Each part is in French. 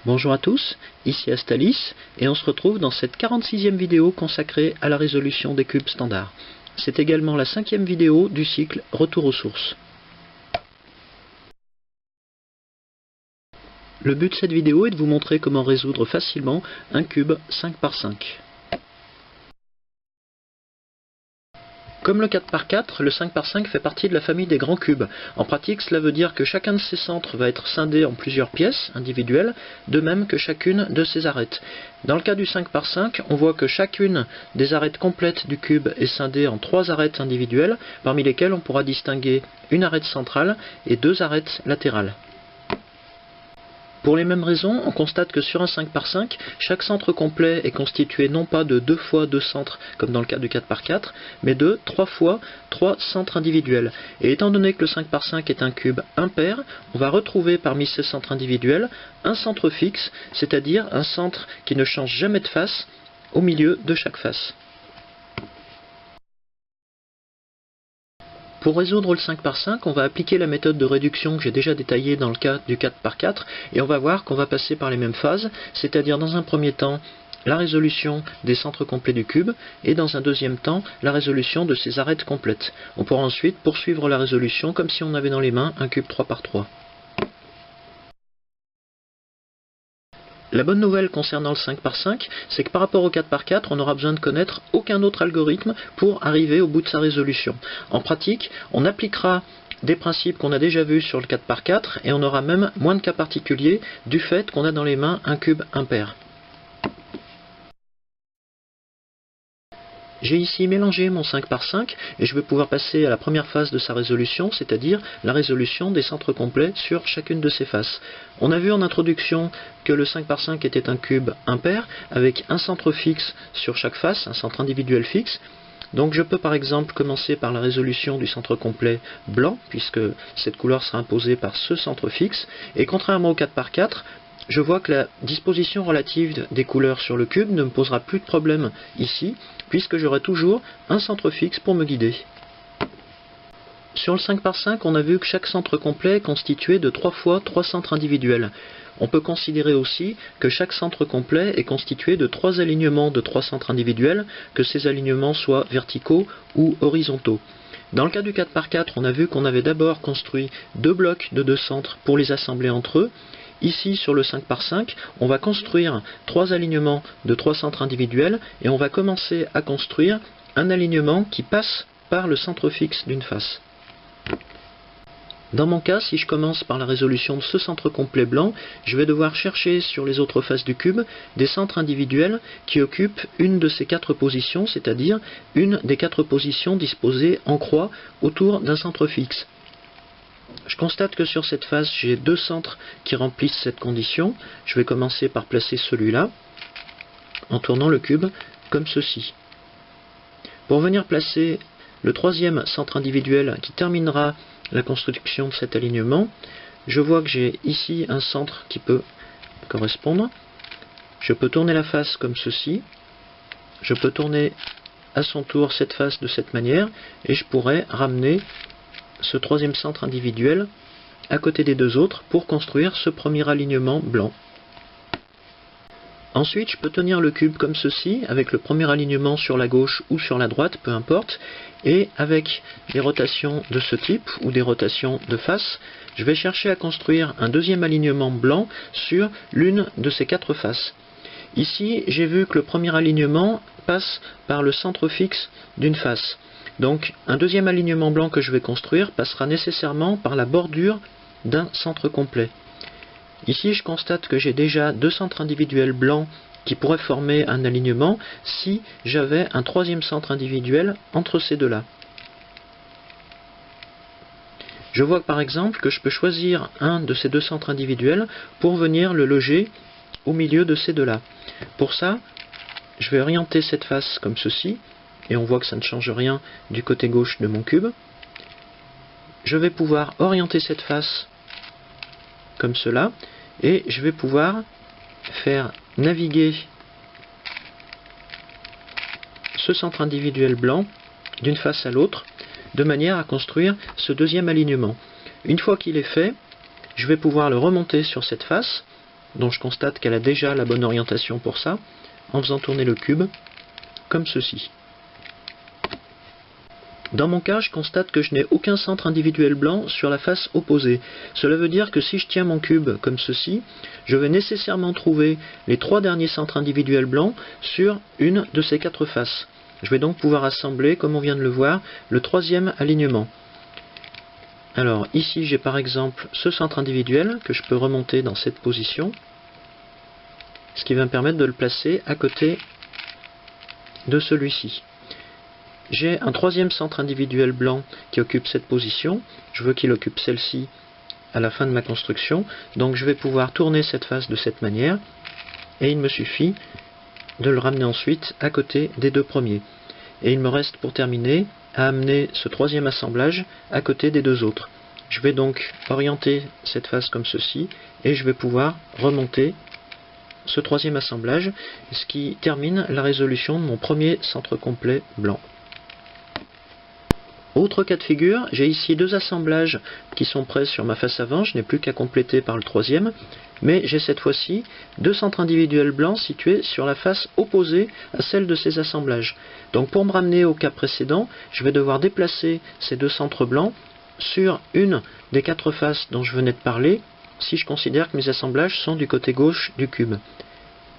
Bonjour à tous, ici Astalis, et on se retrouve dans cette 46e vidéo consacrée à la résolution des cubes standards. C'est également la 5e vidéo du cycle Retour aux sources. Le but de cette vidéo est de vous montrer comment résoudre facilement un cube 5 par 5. Comme le 4 par 4, le 5 par 5 fait partie de la famille des grands cubes. En pratique, cela veut dire que chacun de ces centres va être scindé en plusieurs pièces individuelles, de même que chacune de ses arêtes. Dans le cas du 5 par 5, on voit que chacune des arêtes complètes du cube est scindée en 3 arêtes individuelles, parmi lesquelles on pourra distinguer une arête centrale et 2 arêtes latérales. Pour les mêmes raisons, on constate que sur un 5 par 5, chaque centre complet est constitué non pas de 2 fois 2 centres, comme dans le cas du 4 par 4, mais de 3 fois 3 centres individuels. Et étant donné que le 5 par 5 est un cube impair, on va retrouver parmi ces centres individuels un centre fixe, c'est-à-dire un centre qui ne change jamais de face au milieu de chaque face. Pour résoudre le 5 par 5, on va appliquer la méthode de réduction que j'ai déjà détaillée dans le cas du 4 par 4 et on va voir qu'on va passer par les mêmes phases, c'est-à-dire dans un premier temps la résolution des centres complets du cube et dans un deuxième temps la résolution de ses arêtes complètes. On pourra ensuite poursuivre la résolution comme si on avait dans les mains un cube 3 par 3. La bonne nouvelle concernant le 5 par 5, c'est que par rapport au 4 par 4, on n'aura besoin de connaître aucun autre algorithme pour arriver au bout de sa résolution. En pratique, on appliquera des principes qu'on a déjà vus sur le 4 par 4 et on aura même moins de cas particuliers du fait qu'on a dans les mains un cube impair. J'ai ici mélangé mon 5 par 5 et je vais pouvoir passer à la première phase de sa résolution, c'est-à-dire la résolution des centres complets sur chacune de ces faces. On a vu en introduction que le 5 par 5 était un cube impair avec un centre fixe sur chaque face, un centre individuel fixe. Donc je peux par exemple commencer par la résolution du centre complet blanc, puisque cette couleur sera imposée par ce centre fixe, et contrairement au 4 par 4, je vois que la disposition relative des couleurs sur le cube ne me posera plus de problème ici, puisque j'aurai toujours un centre fixe pour me guider. Sur le 5 par 5, on a vu que chaque centre complet est constitué de 3 fois 3 centres individuels. On peut considérer aussi que chaque centre complet est constitué de 3 alignements de 3 centres individuels, que ces alignements soient verticaux ou horizontaux. Dans le cas du 4 par 4, on a vu qu'on avait d'abord construit 2 blocs de 2 centres pour les assembler entre eux. Ici, sur le 5 par 5, on va construire 3 alignements de 3 centres individuels et on va commencer à construire un alignement qui passe par le centre fixe d'une face. Dans mon cas, si je commence par la résolution de ce centre complet blanc, je vais devoir chercher sur les autres faces du cube des centres individuels qui occupent une de ces 4 positions, c'est-à-dire une des 4 positions disposées en croix autour d'un centre fixe. Je constate que sur cette face, j'ai 2 centres qui remplissent cette condition. Je vais commencer par placer celui-là, en tournant le cube comme ceci. Pour venir placer le 3e centre individuel qui terminera la construction de cet alignement, je vois que j'ai ici un centre qui peut correspondre. Je peux tourner la face comme ceci. Je peux tourner à son tour cette face de cette manière, et je pourrais ramener ce 3e centre individuel à côté des 2 autres pour construire ce premier alignement blanc. Ensuite, je peux tenir le cube comme ceci, avec le premier alignement sur la gauche ou sur la droite, peu importe, et avec des rotations de ce type, ou des rotations de face, je vais chercher à construire un 2e alignement blanc sur l'une de ces 4 faces. Ici, j'ai vu que le premier alignement passe par le centre fixe d'une face. Donc, un 2e alignement blanc que je vais construire passera nécessairement par la bordure d'un centre complet. Ici, je constate que j'ai déjà 2 centres individuels blancs qui pourraient former un alignement si j'avais un 3e centre individuel entre ces deux-là. Je vois par exemple que je peux choisir un de ces 2 centres individuels pour venir le loger au milieu de ces deux-là. Pour ça, je vais orienter cette face comme ceci, et on voit que ça ne change rien du côté gauche de mon cube. Je vais pouvoir orienter cette face comme cela, et je vais pouvoir faire naviguer ce centre individuel blanc d'une face à l'autre, de manière à construire ce 2e alignement. Une fois qu'il est fait, je vais pouvoir le remonter sur cette face, dont je constate qu'elle a déjà la bonne orientation pour ça, en faisant tourner le cube comme ceci. Dans mon cas, je constate que je n'ai aucun centre individuel blanc sur la face opposée. Cela veut dire que si je tiens mon cube comme ceci, je vais nécessairement trouver les 3 derniers centres individuels blancs sur une de ces 4 faces. Je vais donc pouvoir assembler, comme on vient de le voir, le 3e alignement. Alors ici j'ai par exemple ce centre individuel que je peux remonter dans cette position, ce qui va me permettre de le placer à côté de celui-ci. J'ai un 3e centre individuel blanc qui occupe cette position, je veux qu'il occupe celle-ci à la fin de ma construction, donc je vais pouvoir tourner cette face de cette manière, et il me suffit de le ramener ensuite à côté des 2 premiers. Et il me reste pour terminer à amener ce 3e assemblage à côté des 2 autres. Je vais donc orienter cette face comme ceci, et je vais pouvoir remonter ce 3e assemblage, ce qui termine la résolution de mon premier centre complet blanc. Autre cas de figure, j'ai ici 2 assemblages qui sont prêts sur ma face avant, je n'ai plus qu'à compléter par le 3e, mais j'ai cette fois-ci 2 centres individuels blancs situés sur la face opposée à celle de ces assemblages. Donc pour me ramener au cas précédent, je vais devoir déplacer ces 2 centres blancs sur une des 4 faces dont je venais de parler, si je considère que mes assemblages sont du côté gauche du cube.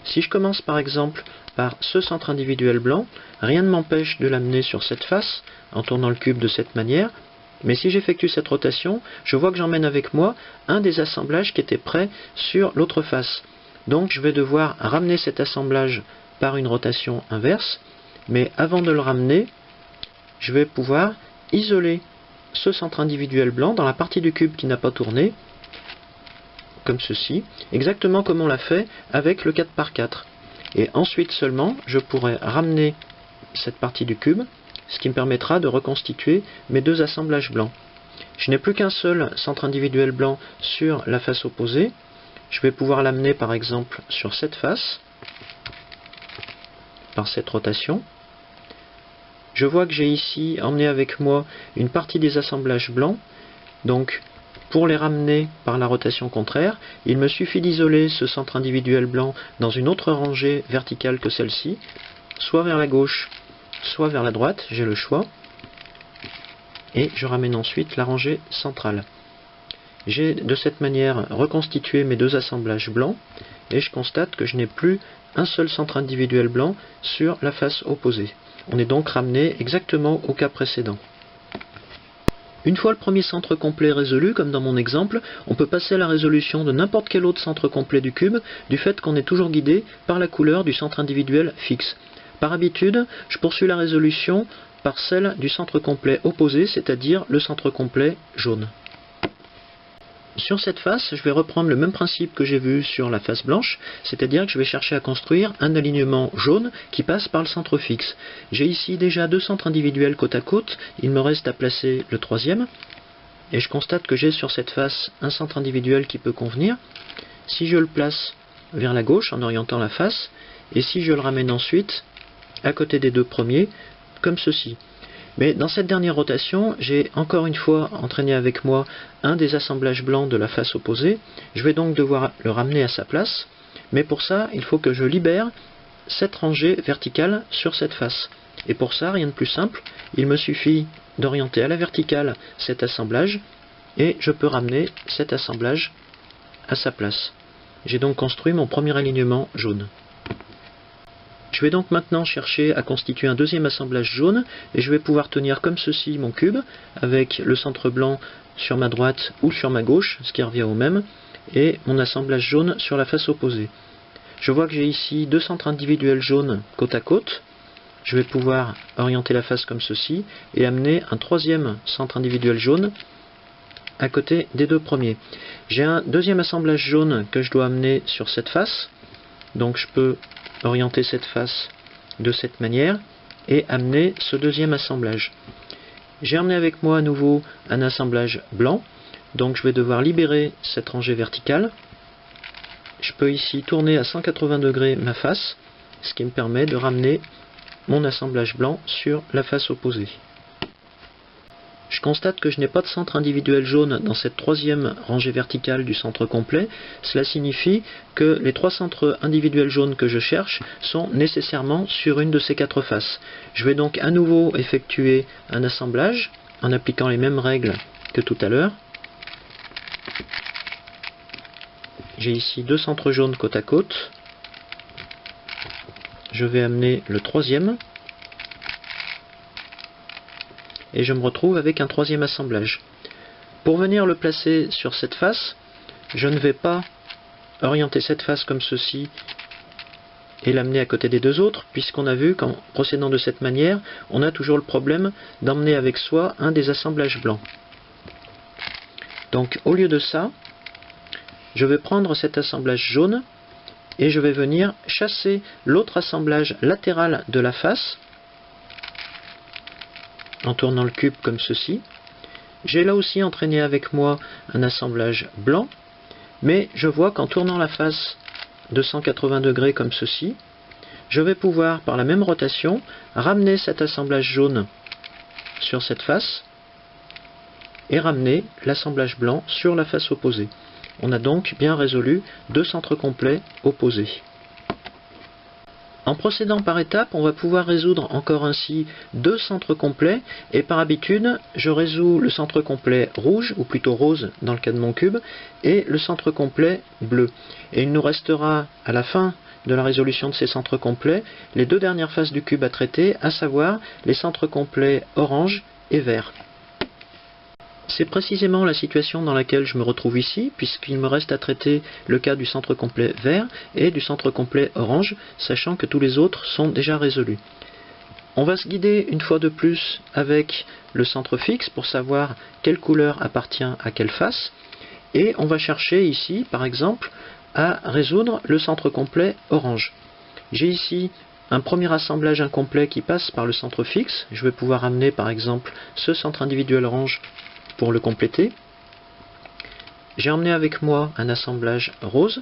Si je commence par exemple par ce centre individuel blanc, rien ne m'empêche de l'amener sur cette face, en tournant le cube de cette manière, mais si j'effectue cette rotation, je vois que j'emmène avec moi un des assemblages qui était prêt sur l'autre face. Donc je vais devoir ramener cet assemblage par une rotation inverse, mais avant de le ramener, je vais pouvoir isoler ce centre individuel blanc dans la partie du cube qui n'a pas tourné, comme ceci, exactement comme on l'a fait avec le 4×4. Et ensuite seulement, je pourrai ramener cette partie du cube, ce qui me permettra de reconstituer mes 2 assemblages blancs. Je n'ai plus qu'un seul centre individuel blanc sur la face opposée. Je vais pouvoir l'amener par exemple sur cette face, par cette rotation. Je vois que j'ai ici emmené avec moi une partie des assemblages blancs, donc pour les ramener par la rotation contraire, il me suffit d'isoler ce centre individuel blanc dans une autre rangée verticale que celle-ci, soit vers la gauche, soit vers la droite, j'ai le choix, et je ramène ensuite la rangée centrale. J'ai de cette manière reconstitué mes 2 assemblages blancs, et je constate que je n'ai plus un seul centre individuel blanc sur la face opposée. On est donc ramené exactement au cas précédent. Une fois le premier centre complet résolu, comme dans mon exemple, on peut passer à la résolution de n'importe quel autre centre complet du cube, du fait qu'on est toujours guidé par la couleur du centre individuel fixe. Par habitude, je poursuis la résolution par celle du centre complet opposé, c'est-à-dire le centre complet jaune. Sur cette face, je vais reprendre le même principe que j'ai vu sur la face blanche, c'est-à-dire que je vais chercher à construire un alignement jaune qui passe par le centre fixe. J'ai ici déjà 2 centres individuels côte à côte, il me reste à placer le 3e, et je constate que j'ai sur cette face un centre individuel qui peut convenir. Si je le place vers la gauche en orientant la face, et si je le ramène ensuite à côté des 2 premiers, comme ceci. Mais dans cette dernière rotation, j'ai encore une fois entraîné avec moi un des assemblages blancs de la face opposée. Je vais donc devoir le ramener à sa place, mais pour ça, il faut que je libère cette rangée verticale sur cette face. Et pour ça, rien de plus simple, il me suffit d'orienter à la verticale cet assemblage, et je peux ramener cet assemblage à sa place. J'ai donc construit mon premier alignement jaune. Je vais donc maintenant chercher à constituer un 2e assemblage jaune, et je vais pouvoir tenir comme ceci mon cube, avec le centre blanc sur ma droite ou sur ma gauche, ce qui revient au même, et mon assemblage jaune sur la face opposée. Je vois que j'ai ici 2 centres individuels jaunes côte à côte. Je vais pouvoir orienter la face comme ceci, et amener un 3e centre individuel jaune à côté des 2 premiers. J'ai un 2e assemblage jaune que je dois amener sur cette face, donc je peux orienter cette face de cette manière et amener ce 2e assemblage. J'ai emmené avec moi à nouveau un assemblage blanc, donc je vais devoir libérer cette rangée verticale. Je peux ici tourner à 180 degrés ma face, ce qui me permet de ramener mon assemblage blanc sur la face opposée. Je constate que je n'ai pas de centre individuel jaune dans cette troisième rangée verticale du centre complet. Cela signifie que les 3 centres individuels jaunes que je cherche sont nécessairement sur une de ces 4 faces. Je vais donc à nouveau effectuer un assemblage en appliquant les mêmes règles que tout à l'heure. J'ai ici 2 centres jaunes côte à côte. Je vais amener le troisième. Et je me retrouve avec un troisième assemblage. Pour venir le placer sur cette face, je ne vais pas orienter cette face comme ceci et l'amener à côté des 2 autres, puisqu'on a vu qu'en procédant de cette manière, on a toujours le problème d'emmener avec soi un des assemblages blancs. Donc au lieu de ça, je vais prendre cet assemblage jaune et je vais venir chasser l'autre assemblage latéral de la face en tournant le cube comme ceci. J'ai là aussi entraîné avec moi un assemblage blanc, mais je vois qu'en tournant la face de 180 degrés comme ceci, je vais pouvoir par la même rotation ramener cet assemblage jaune sur cette face et ramener l'assemblage blanc sur la face opposée. On a donc bien résolu 2 centres complets opposés. En procédant par étapes, on va pouvoir résoudre encore ainsi 2 centres complets, et par habitude, je résous le centre complet rouge, ou plutôt rose dans le cas de mon cube, et le centre complet bleu. Et il nous restera à la fin de la résolution de ces centres complets les 2 dernières faces du cube à traiter, à savoir les centres complets orange et vert. C'est précisément la situation dans laquelle je me retrouve ici, puisqu'il me reste à traiter le cas du centre complet vert et du centre complet orange, sachant que tous les autres sont déjà résolus. On va se guider une fois de plus avec le centre fixe pour savoir quelle couleur appartient à quelle face, et on va chercher ici, par exemple, à résoudre le centre complet orange. J'ai ici un premier assemblage incomplet qui passe par le centre fixe. Je vais pouvoir amener par exemple ce centre individuel orange pour le compléter. J'ai emmené avec moi un assemblage rose.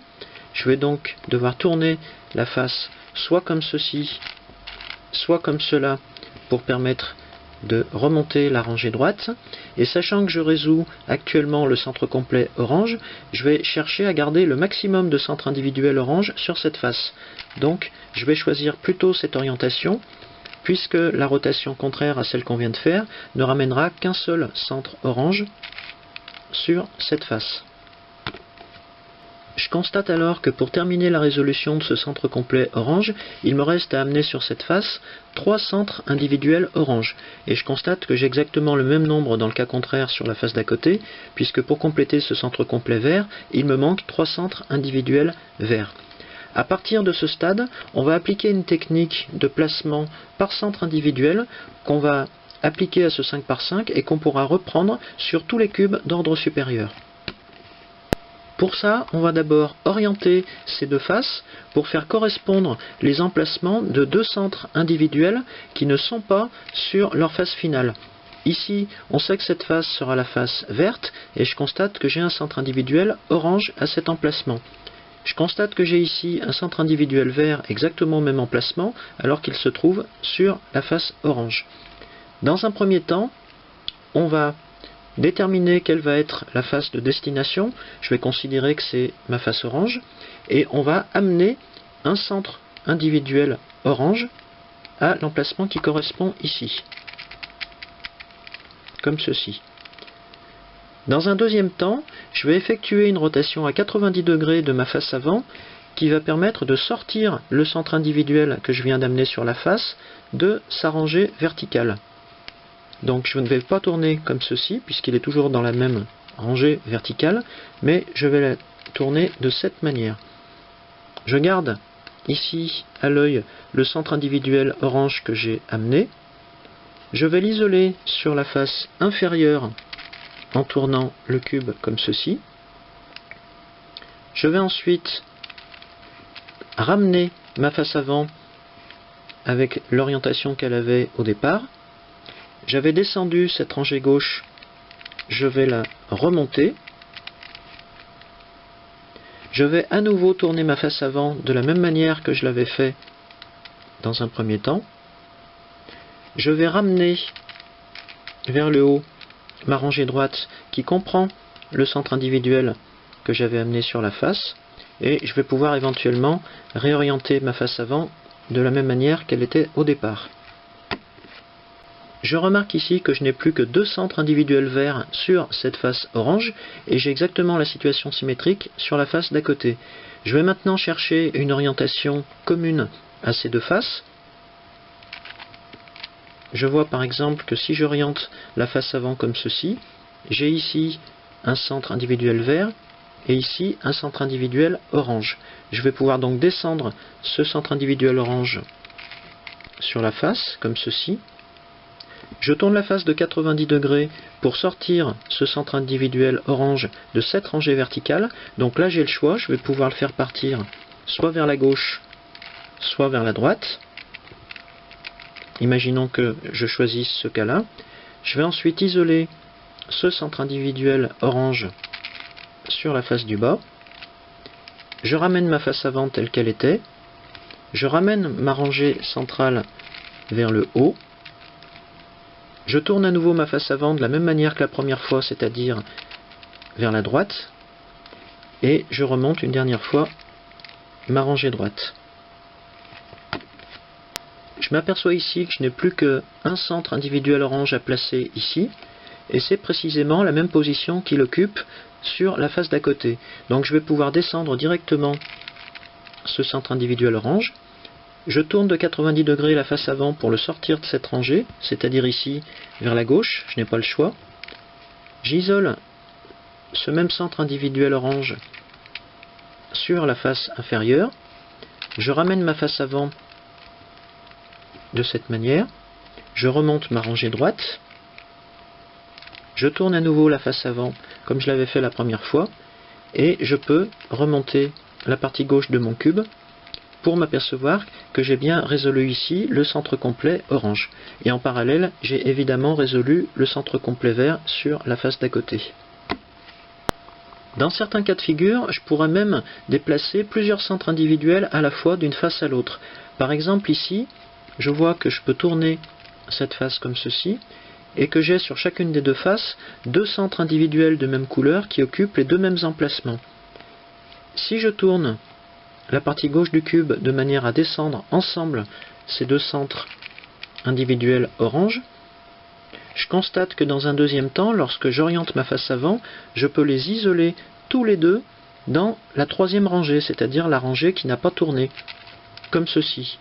Je vais donc devoir tourner la face soit comme ceci, soit comme cela pour permettre de remonter la rangée droite. Et sachant que je résous actuellement le centre complet orange, je vais chercher à garder le maximum de centres individuels orange sur cette face. Donc je vais choisir plutôt cette orientation, puisque la rotation contraire à celle qu'on vient de faire ne ramènera qu'un seul centre orange sur cette face. Je constate alors que pour terminer la résolution de ce centre complet orange, il me reste à amener sur cette face 3 centres individuels orange. Et je constate que j'ai exactement le même nombre dans le cas contraire sur la face d'à côté, puisque pour compléter ce centre complet vert, il me manque 3 centres individuels verts. À partir de ce stade, on va appliquer une technique de placement par centre individuel qu'on va appliquer à ce 5 par 5 et qu'on pourra reprendre sur tous les cubes d'ordre supérieur. Pour ça, on va d'abord orienter ces 2 faces pour faire correspondre les emplacements de 2 centres individuels qui ne sont pas sur leur face finale. Ici, on sait que cette face sera la face verte et je constate que j'ai un centre individuel orange à cet emplacement. Je constate que j'ai ici un centre individuel vert exactement au même emplacement alors qu'il se trouve sur la face orange. Dans un premier temps, on va déterminer quelle va être la face de destination. Je vais considérer que c'est ma face orange et on va amener un centre individuel orange à l'emplacement qui correspond ici, comme ceci. Dans un deuxième temps, je vais effectuer une rotation à 90 degrés de ma face avant qui va permettre de sortir le centre individuel que je viens d'amener sur la face de sa rangée verticale. Donc je ne vais pas tourner comme ceci puisqu'il est toujours dans la même rangée verticale, mais je vais la tourner de cette manière. Je garde ici à l'œil le centre individuel orange que j'ai amené. Je vais l'isoler sur la face inférieure en tournant le cube comme ceci. Je vais ensuite ramener ma face avant avec l'orientation qu'elle avait au départ. J'avais descendu cette rangée gauche, je vais la remonter. Je vais à nouveau tourner ma face avant de la même manière que je l'avais fait dans un premier temps. Je vais ramener vers le haut ma rangée droite qui comprend le centre individuel que j'avais amené sur la face, et je vais pouvoir éventuellement réorienter ma face avant de la même manière qu'elle était au départ. Je remarque ici que je n'ai plus que 2 centres individuels verts sur cette face orange, et j'ai exactement la situation symétrique sur la face d'à côté. Je vais maintenant chercher une orientation commune à ces deux faces. Je vois par exemple que si j'oriente la face avant comme ceci, j'ai ici un centre individuel vert et ici un centre individuel orange. Je vais pouvoir donc descendre ce centre individuel orange sur la face comme ceci. Je tourne la face de 90 degrés pour sortir ce centre individuel orange de cette rangée verticale. Donc là j'ai le choix, je vais pouvoir le faire partir soit vers la gauche, soit vers la droite. Imaginons que je choisisse ce cas-là. Je vais ensuite isoler ce centre individuel orange sur la face du bas. Je ramène ma face avant telle qu'elle était. Je ramène ma rangée centrale vers le haut. Je tourne à nouveau ma face avant de la même manière que la première fois, c'est-à-dire vers la droite. Et je remonte une dernière fois ma rangée droite. Je m'aperçois ici que je n'ai plus qu'un centre individuel orange à placer ici, et c'est précisément la même position qu'il occupe sur la face d'à côté. Donc je vais pouvoir descendre directement ce centre individuel orange. Je tourne de 90 degrés la face avant pour le sortir de cette rangée, c'est-à-dire ici vers la gauche, je n'ai pas le choix. J'isole ce même centre individuel orange sur la face inférieure. Je ramène ma face avant de cette manière, je remonte ma rangée droite, je tourne à nouveau la face avant comme je l'avais fait la première fois, et je peux remonter la partie gauche de mon cube pour m'apercevoir que j'ai bien résolu ici le centre complet orange. Et en parallèle, j'ai évidemment résolu le centre complet vert sur la face d'à côté. Dans certains cas de figure, je pourrais même déplacer plusieurs centres individuels à la fois d'une face à l'autre. Par exemple ici, je vois que je peux tourner cette face comme ceci, et que j'ai sur chacune des deux faces 2 centres individuels de même couleur qui occupent les 2 mêmes emplacements. Si je tourne la partie gauche du cube de manière à descendre ensemble ces 2 centres individuels orange, je constate que dans un deuxième temps, lorsque j'oriente ma face avant, je peux les isoler tous les deux dans la 3e rangée, c'est-à-dire la rangée qui n'a pas tourné, comme ceci.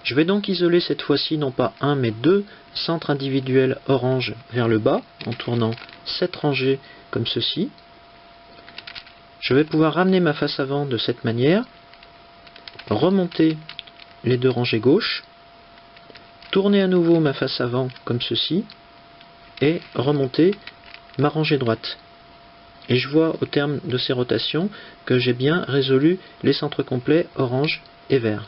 Je vais donc isoler cette fois-ci non pas un mais 2 centres individuels orange vers le bas en tournant cette rangée comme ceci. Je vais pouvoir ramener ma face avant de cette manière, remonter les 2 rangées gauche, tourner à nouveau ma face avant comme ceci et remonter ma rangée droite. Et je vois au terme de ces rotations que j'ai bien résolu les centres complets orange et vert.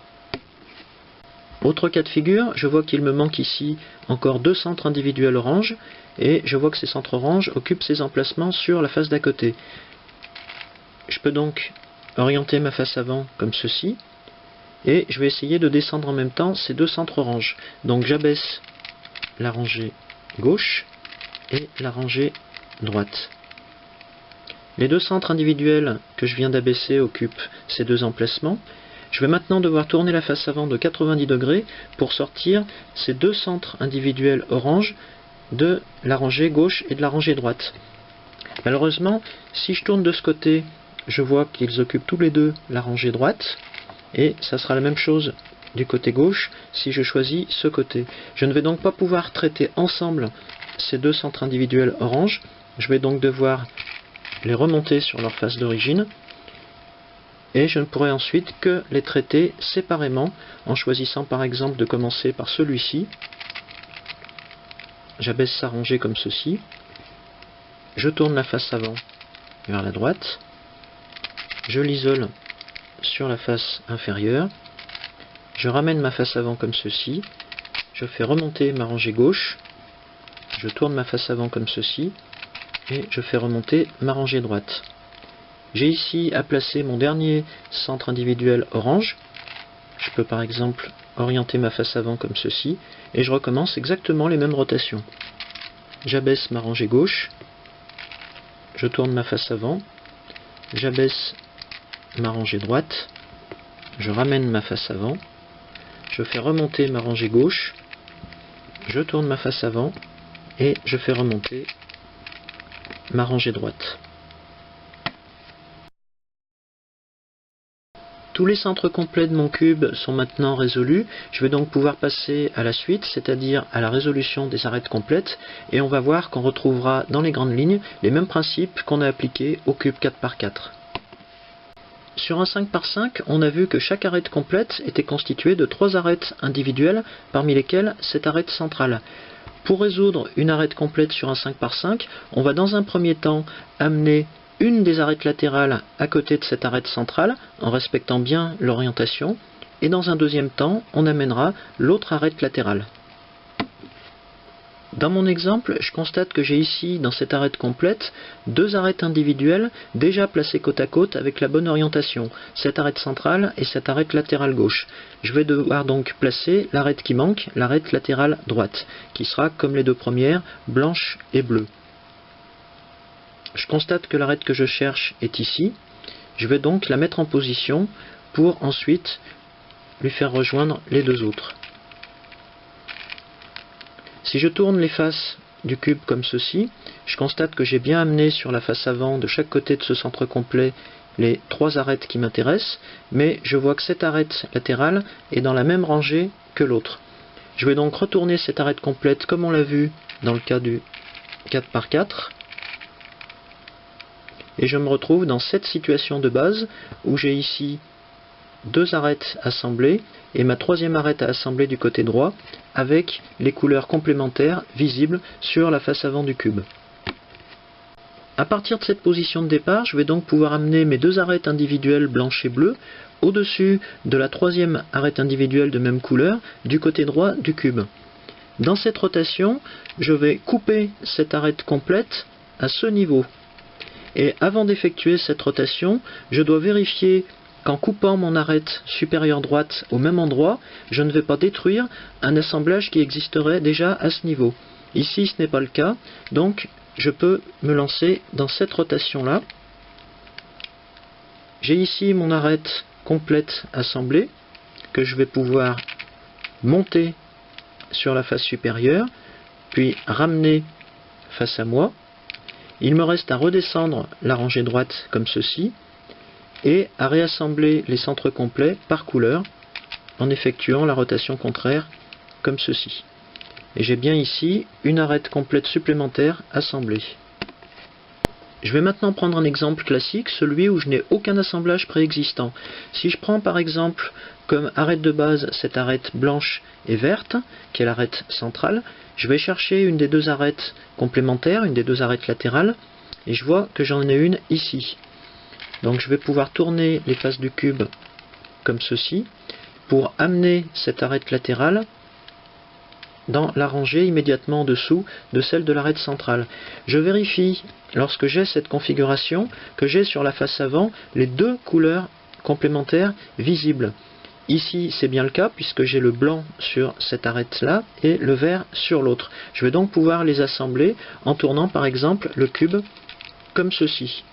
Autre cas de figure, je vois qu'il me manque ici encore 2 centres individuels orange, et je vois que ces centres orange occupent ces emplacements sur la face d'à côté. Je peux donc orienter ma face avant comme ceci, et je vais essayer de descendre en même temps ces 2 centres orange. Donc j'abaisse la rangée gauche et la rangée droite. Les 2 centres individuels que je viens d'abaisser occupent ces 2 emplacements. Je vais maintenant devoir tourner la face avant de 90 degrés pour sortir ces 2 centres individuels orange de la rangée gauche et de la rangée droite. Malheureusement, si je tourne de ce côté, je vois qu'ils occupent tous les deux la rangée droite, et ça sera la même chose du côté gauche si je choisis ce côté. Je ne vais donc pas pouvoir traiter ensemble ces 2 centres individuels orange. Je vais donc devoir les remonter sur leur face d'origine, et je ne pourrai ensuite que les traiter séparément en choisissant par exemple de commencer par celui-ci. J'abaisse sa rangée comme ceci, je tourne la face avant vers la droite, je l'isole sur la face inférieure, je ramène ma face avant comme ceci, je fais remonter ma rangée gauche, je tourne ma face avant comme ceci, et je fais remonter ma rangée droite. J'ai ici à placer mon dernier centre individuel orange. Je peux par exemple orienter ma face avant comme ceci, et je recommence exactement les mêmes rotations. j'abaisse ma rangée gauche, je tourne ma face avant, j'abaisse ma rangée droite, je ramène ma face avant, je fais remonter ma rangée gauche, je tourne ma face avant et je fais remonter ma rangée droite. Tous les centres complets de mon cube sont maintenant résolus. Je vais donc pouvoir passer à la suite, c'est-à-dire à la résolution des arêtes complètes, et on va voir qu'on retrouvera dans les grandes lignes les mêmes principes qu'on a appliqués au cube 4×4. Sur un 5×5, on a vu que chaque arête complète était constituée de 3 arêtes individuelles, parmi lesquelles cette arête centrale. Pour résoudre une arête complète sur un 5×5, on va dans un premier temps amener une des arêtes latérales à côté de cette arête centrale, en respectant bien l'orientation, et dans un deuxième temps, on amènera l'autre arête latérale. Dans mon exemple, je constate que j'ai ici, dans cette arête complète, 2 arêtes individuelles déjà placées côte à côte avec la bonne orientation, cette arête centrale et cette arête latérale gauche. Je vais devoir donc placer l'arête qui manque, l'arête latérale droite, qui sera, comme les deux premières, blanche et bleue. Je constate que l'arête que je cherche est ici. Je vais donc la mettre en position pour ensuite lui faire rejoindre les deux autres. Si je tourne les faces du cube comme ceci, je constate que j'ai bien amené sur la face avant de chaque côté de ce centre complet les 3 arêtes qui m'intéressent, mais je vois que cette arête latérale est dans la même rangée que l'autre. Je vais donc retourner cette arête complète comme on l'a vu dans le cas du 4×4. Et je me retrouve dans cette situation de base où j'ai ici 2 arêtes assemblées et ma troisième arête à assembler du côté droit avec les couleurs complémentaires visibles sur la face avant du cube. À partir de cette position de départ, je vais donc pouvoir amener mes 2 arêtes individuelles blanches et bleues au-dessus de la troisième arête individuelle de même couleur du côté droit du cube. Dans cette rotation, je vais couper cette arête complète à ce niveau. Et avant d'effectuer cette rotation, je dois vérifier qu'en coupant mon arête supérieure droite au même endroit, je ne vais pas détruire un assemblage qui existerait déjà à ce niveau. Ici, ce n'est pas le cas, donc je peux me lancer dans cette rotation-là. J'ai ici mon arête complète assemblée, que je vais pouvoir monter sur la face supérieure, puis ramener face à moi. Il me reste à redescendre la rangée droite comme ceci et à réassembler les centres complets par couleur en effectuant la rotation contraire comme ceci. Et j'ai bien ici une arête complète supplémentaire assemblée. Je vais maintenant prendre un exemple classique, celui où je n'ai aucun assemblage préexistant. Si je prends par exemple comme arête de base cette arête blanche et verte, qui est l'arête centrale, je vais chercher une des 2 arêtes complémentaires, une des 2 arêtes latérales, et je vois que j'en ai une ici. Donc je vais pouvoir tourner les faces du cube comme ceci, pour amener cette arête latérale dans la rangée immédiatement en dessous de celle de l'arête centrale. Je vérifie, lorsque j'ai cette configuration, que j'ai sur la face avant les 2 couleurs complémentaires visibles. Ici, c'est bien le cas puisque j'ai le blanc sur cette arête-là et le vert sur l'autre. Je vais donc pouvoir les assembler en tournant par exemple le cube comme ceci.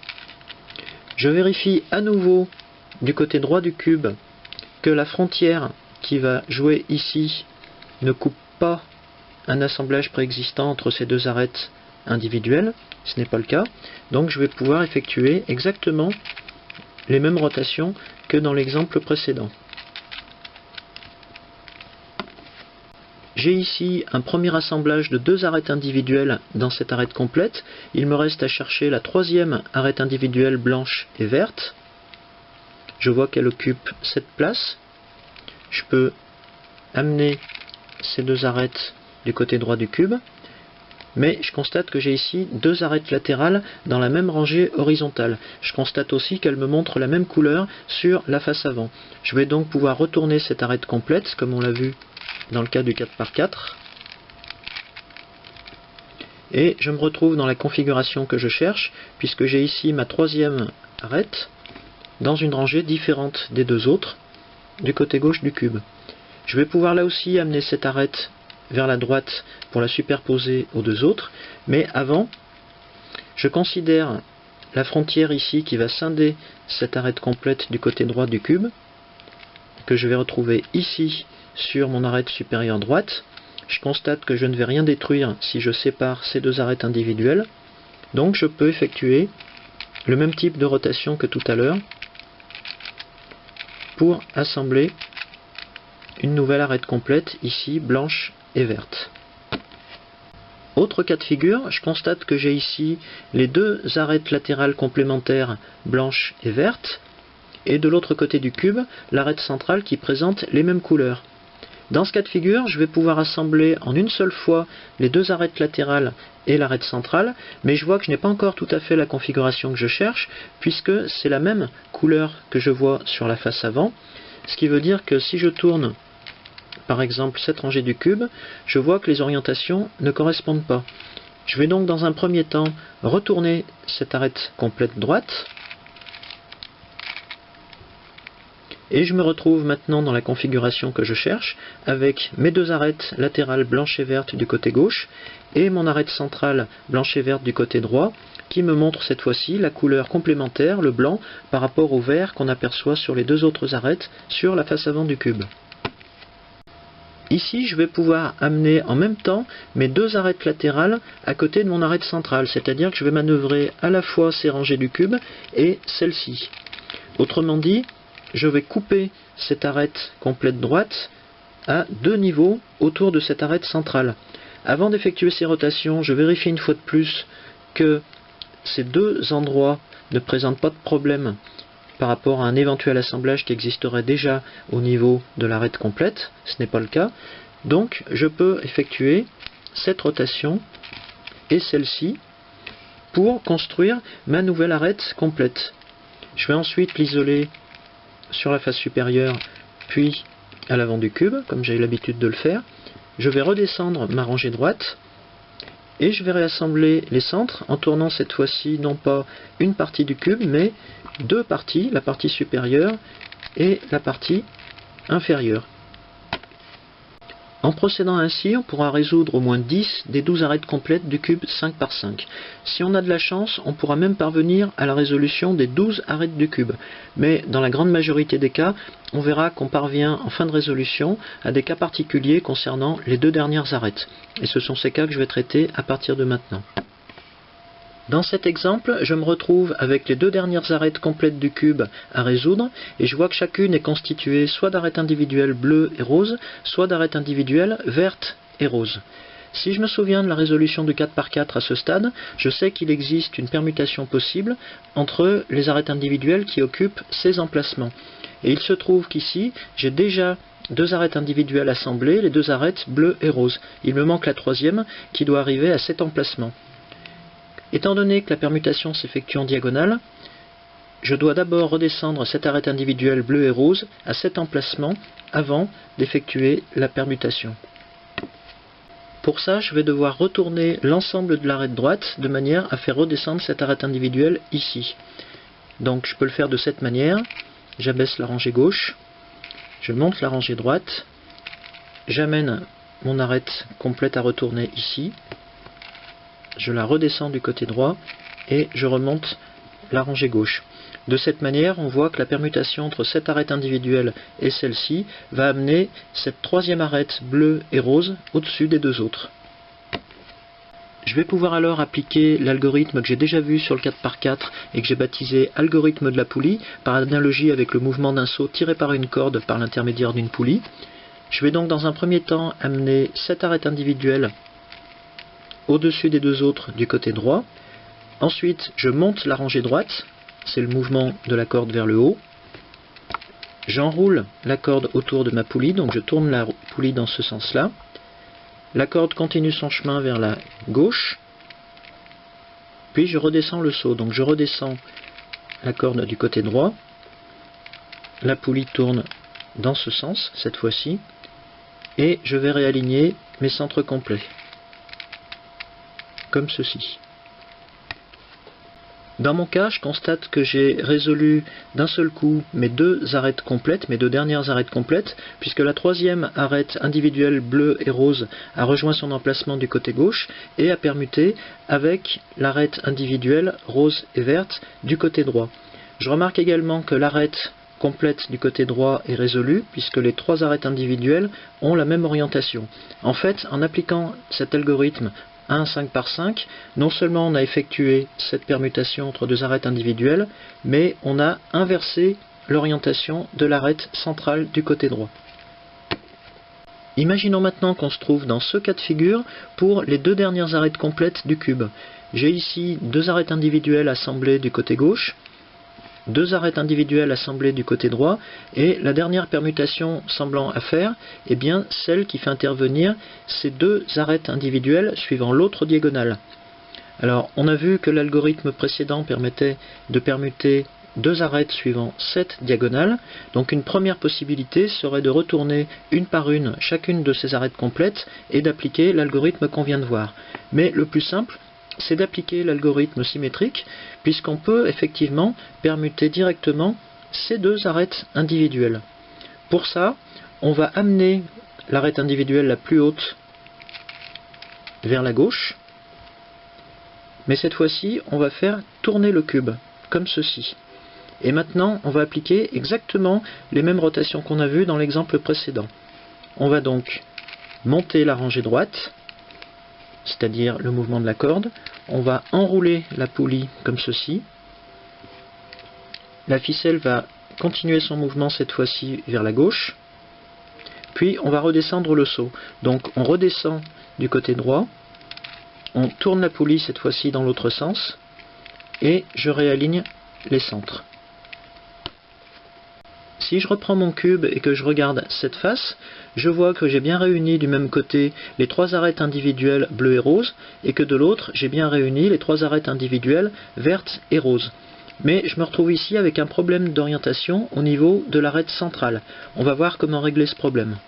Je vérifie à nouveau du côté droit du cube que la frontière qui va jouer ici ne coupe pas un assemblage préexistant entre ces 2 arêtes individuelles. Ce n'est pas le cas. Donc je vais pouvoir effectuer exactement les mêmes rotations que dans l'exemple précédent. J'ai ici un premier assemblage de 2 arêtes individuelles dans cette arête complète. Il me reste à chercher la troisième arête individuelle blanche et verte. Je vois qu'elle occupe cette place. Je peux amener ces 2 arêtes du côté droit du cube. Mais je constate que j'ai ici 2 arêtes latérales dans la même rangée horizontale. Je constate aussi qu'elles me montrent la même couleur sur la face avant. Je vais donc pouvoir retourner cette arête complète, comme on l'a vu dans le cas du 4×4. Et je me retrouve dans la configuration que je cherche, puisque j'ai ici ma troisième arête dans une rangée différente des 2 autres, du côté gauche du cube. Je vais pouvoir là aussi amener cette arête vers la droite pour la superposer aux deux autres, mais avant, je considère la frontière ici qui va scinder cette arête complète du côté droit du cube, que je vais retrouver ici sur mon arête supérieure droite. Je constate que je ne vais rien détruire si je sépare ces deux arêtes individuelles, donc je peux effectuer le même type de rotation que tout à l'heure pour assembler une nouvelle arête complète, ici blanche et verte. Autre cas de figure, je constate que j'ai ici les deux arêtes latérales complémentaires blanches et vertes, et de l'autre côté du cube, l'arête centrale qui présente les mêmes couleurs. Dans ce cas de figure, je vais pouvoir assembler en une seule fois les deux arêtes latérales et l'arête centrale, mais je vois que je n'ai pas encore tout à fait la configuration que je cherche, puisque c'est la même couleur que je vois sur la face avant, ce qui veut dire que si je tourne par exemple cette rangée du cube, je vois que les orientations ne correspondent pas. Je vais donc dans un premier temps retourner cette arête complète droite, et je me retrouve maintenant dans la configuration que je cherche, avec mes deux arêtes latérales blanches et vertes du côté gauche, et mon arête centrale blanche et verte du côté droit, qui me montre cette fois-ci la couleur complémentaire, le blanc, par rapport au vert qu'on aperçoit sur les deux autres arêtes sur la face avant du cube. Ici, je vais pouvoir amener en même temps mes deux arêtes latérales à côté de mon arête centrale, c'est-à-dire que je vais manœuvrer à la fois ces rangées du cube et celle-ci. Autrement dit, je vais couper cette arête complète droite à deux niveaux autour de cette arête centrale. Avant d'effectuer ces rotations, je vérifie une fois de plus que ces deux endroits ne présentent pas de problème par rapport à un éventuel assemblage qui existerait déjà au niveau de l'arête complète. Ce n'est pas le cas. Donc je peux effectuer cette rotation et celle-ci pour construire ma nouvelle arête complète. Je vais ensuite l'isoler sur la face supérieure, puis à l'avant du cube, comme j'ai l'habitude de le faire. Je vais redescendre ma rangée droite, et je vais réassembler les centres en tournant cette fois-ci non pas une partie du cube, mais deux parties, la partie supérieure et la partie inférieure. En procédant ainsi, on pourra résoudre au moins 10 des 12 arêtes complètes du cube 5 par 5. Si on a de la chance, on pourra même parvenir à la résolution des 12 arêtes du cube. Mais dans la grande majorité des cas, on verra qu'on parvient en fin de résolution à des cas particuliers concernant les deux dernières arêtes. Et ce sont ces cas que je vais traiter à partir de maintenant. Dans cet exemple, je me retrouve avec les deux dernières arêtes complètes du cube à résoudre, et je vois que chacune est constituée soit d'arêtes individuelles bleues et roses, soit d'arêtes individuelles vertes et roses. Si je me souviens de la résolution du 4 par 4 à ce stade, je sais qu'il existe une permutation possible entre les arêtes individuelles qui occupent ces emplacements. Et il se trouve qu'ici, j'ai déjà deux arêtes individuelles assemblées, les deux arêtes bleues et roses. Il me manque la troisième qui doit arriver à cet emplacement. Étant donné que la permutation s'effectue en diagonale, je dois d'abord redescendre cette arête individuelle bleue et rose à cet emplacement avant d'effectuer la permutation. Pour ça, je vais devoir retourner l'ensemble de l'arête droite de manière à faire redescendre cette arête individuelle ici. Donc je peux le faire de cette manière. J'abaisse la rangée gauche, je monte la rangée droite, j'amène mon arête complète à retourner ici. Je la redescends du côté droit et je remonte la rangée gauche. De cette manière, on voit que la permutation entre cette arête individuelle et celle-ci va amener cette troisième arête bleue et rose au-dessus des deux autres. Je vais pouvoir alors appliquer l'algorithme que j'ai déjà vu sur le 4 par 4 et que j'ai baptisé algorithme de la poulie, par analogie avec le mouvement d'un seau tiré par une corde par l'intermédiaire d'une poulie. Je vais donc dans un premier temps amener cette arête individuelle au-dessus des deux autres du côté droit. Ensuite, je monte la rangée droite, c'est le mouvement de la corde vers le haut. J'enroule la corde autour de ma poulie, donc je tourne la poulie dans ce sens-là. La corde continue son chemin vers la gauche, puis je redescends le seau, donc je redescends la corde du côté droit. La poulie tourne dans ce sens, cette fois-ci, et je vais réaligner mes centres complets. Comme ceci. Dans mon cas, je constate que j'ai résolu d'un seul coup mes deux arêtes complètes, mes deux dernières arêtes complètes, puisque la troisième arête individuelle bleue et rose a rejoint son emplacement du côté gauche et a permuté avec l'arête individuelle rose et verte du côté droit. Je remarque également que l'arête complète du côté droit est résolue, puisque les trois arêtes individuelles ont la même orientation. En fait, en appliquant cet algorithme 1 5 par 5, non seulement on a effectué cette permutation entre deux arêtes individuelles, mais on a inversé l'orientation de l'arête centrale du côté droit. Imaginons maintenant qu'on se trouve dans ce cas de figure pour les deux dernières arêtes complètes du cube. J'ai ici deux arêtes individuelles assemblées du côté gauche, deux arêtes individuelles assemblées du côté droit, et la dernière permutation semblant à faire est bien celle qui fait intervenir ces deux arêtes individuelles suivant l'autre diagonale. Alors, on a vu que l'algorithme précédent permettait de permuter deux arêtes suivant cette diagonale, donc une première possibilité serait de retourner une par une chacune de ces arêtes complètes et d'appliquer l'algorithme qu'on vient de voir. Mais le plus simple, c'est d'appliquer l'algorithme symétrique, puisqu'on peut effectivement permuter directement ces deux arêtes individuelles. Pour ça, on va amener l'arête individuelle la plus haute vers la gauche, mais cette fois-ci, on va faire tourner le cube, comme ceci. Et maintenant, on va appliquer exactement les mêmes rotations qu'on a vues dans l'exemple précédent. On va donc monter la rangée droite, c'est-à-dire le mouvement de la corde. On va enrouler la poulie comme ceci. La ficelle va continuer son mouvement cette fois-ci vers la gauche. Puis on va redescendre le seau. Donc on redescend du côté droit. On tourne la poulie cette fois-ci dans l'autre sens. Et je réaligne les centres. Si je reprends mon cube et que je regarde cette face, je vois que j'ai bien réuni du même côté les trois arêtes individuelles bleues et roses, et que de l'autre, j'ai bien réuni les trois arêtes individuelles vertes et roses. Mais je me retrouve ici avec un problème d'orientation au niveau de l'arête centrale. On va voir comment régler ce problème.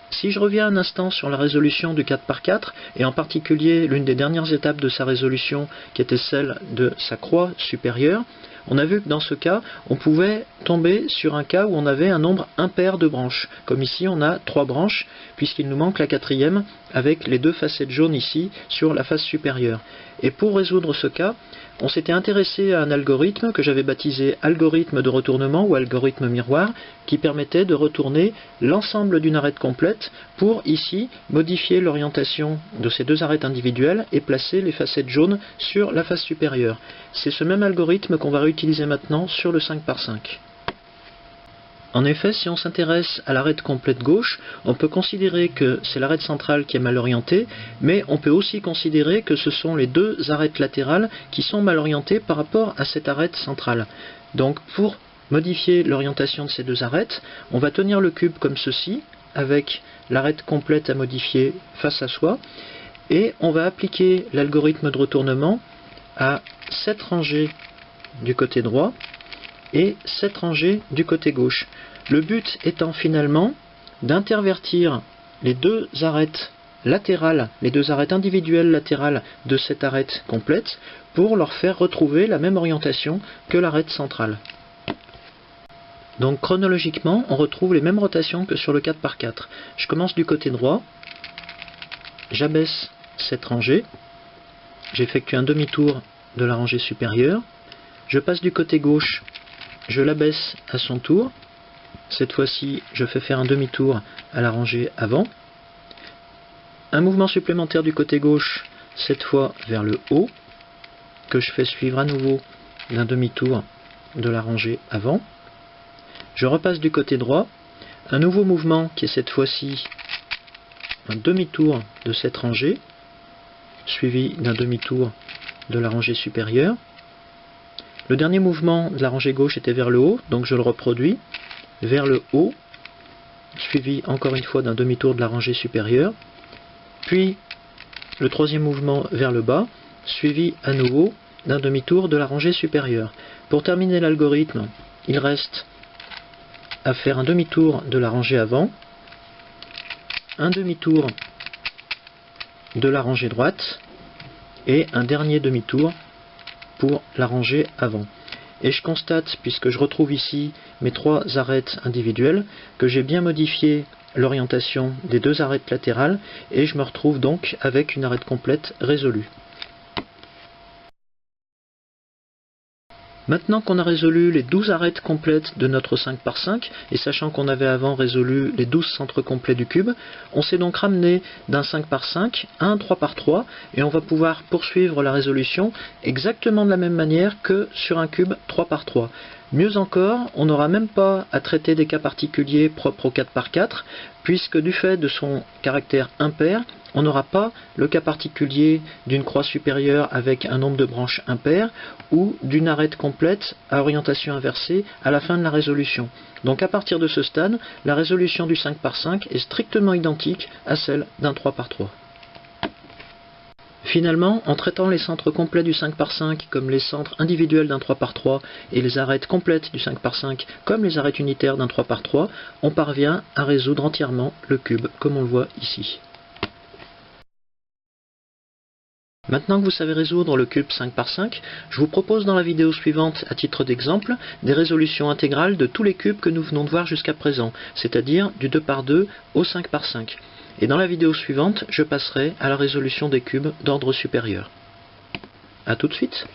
Si je reviens un instant sur la résolution du 4 par 4, et en particulier l'une des dernières étapes de sa résolution qui était celle de sa croix supérieure, on a vu que dans ce cas, on pouvait tomber sur un cas où on avait un nombre impair de branches. Comme ici, on a 3 branches, puisqu'il nous manque la quatrième, avec les deux facettes jaunes ici sur la face supérieure. Et pour résoudre ce cas, on s'était intéressé à un algorithme que j'avais baptisé algorithme de retournement ou algorithme miroir, qui permettait de retourner l'ensemble d'une arête complète pour ici modifier l'orientation de ces deux arêtes individuelles et placer les facettes jaunes sur la face supérieure. C'est ce même algorithme qu'on va réutiliser maintenant sur le 5 par 5. En effet, si on s'intéresse à l'arête complète gauche, on peut considérer que c'est l'arête centrale qui est mal orientée, mais on peut aussi considérer que ce sont les deux arêtes latérales qui sont mal orientées par rapport à cette arête centrale. Donc pour modifier l'orientation de ces deux arêtes, on va tenir le cube comme ceci, avec l'arête complète à modifier face à soi, et on va appliquer l'algorithme de retournement à cette rangée du côté droit, et cette rangée du côté gauche. Le but étant finalement d'intervertir les deux arêtes latérales, les deux arêtes individuelles latérales de cette arête complète pour leur faire retrouver la même orientation que l'arête centrale. Donc chronologiquement, on retrouve les mêmes rotations que sur le 4 par 4. Je commence du côté droit, j'abaisse cette rangée, j'effectue un demi-tour de la rangée supérieure, je passe du côté gauche, je l'abaisse à son tour. Cette fois-ci, je fais faire un demi-tour à la rangée avant. Un mouvement supplémentaire du côté gauche, cette fois vers le haut, que je fais suivre à nouveau d'un demi-tour de la rangée avant. Je repasse du côté droit. Un nouveau mouvement qui est cette fois-ci un demi-tour de cette rangée, suivi d'un demi-tour de la rangée supérieure. Le dernier mouvement de la rangée gauche était vers le haut, donc je le reproduis, vers le haut, suivi encore une fois d'un demi-tour de la rangée supérieure, puis le troisième mouvement vers le bas, suivi à nouveau d'un demi-tour de la rangée supérieure. Pour terminer l'algorithme, il reste à faire un demi-tour de la rangée avant, un demi-tour de la rangée droite, et un dernier demi-tour pour la rangée avant. Et je constate, puisque je retrouve ici mes 3 arêtes individuelles, que j'ai bien modifié l'orientation des 2 arêtes latérales et je me retrouve donc avec une arête complète résolue. Maintenant qu'on a résolu les 12 arêtes complètes de notre 5 par 5, et sachant qu'on avait avant résolu les 12 centres complets du cube, on s'est donc ramené d'un 5 par 5 à un 3 par 3, et on va pouvoir poursuivre la résolution exactement de la même manière que sur un cube 3 par 3. Mieux encore, on n'aura même pas à traiter des cas particuliers propres au 4 par 4, puisque du fait de son caractère impair, on n'aura pas le cas particulier d'une croix supérieure avec un nombre de branches impair ou d'une arête complète à orientation inversée à la fin de la résolution. Donc à partir de ce stade, la résolution du 5 par 5 est strictement identique à celle d'un 3 par 3. Finalement, en traitant les centres complets du 5 par 5 comme les centres individuels d'un 3 par 3 et les arêtes complètes du 5 par 5 comme les arêtes unitaires d'un 3 par 3, on parvient à résoudre entièrement le cube comme on le voit ici. Maintenant que vous savez résoudre le cube 5 par 5, je vous propose dans la vidéo suivante, à titre d'exemple, des résolutions intégrales de tous les cubes que nous venons de voir jusqu'à présent, c'est-à-dire du 2 par 2 au 5 par 5. Et dans la vidéo suivante, je passerai à la résolution des cubes d'ordre supérieur. A tout de suite.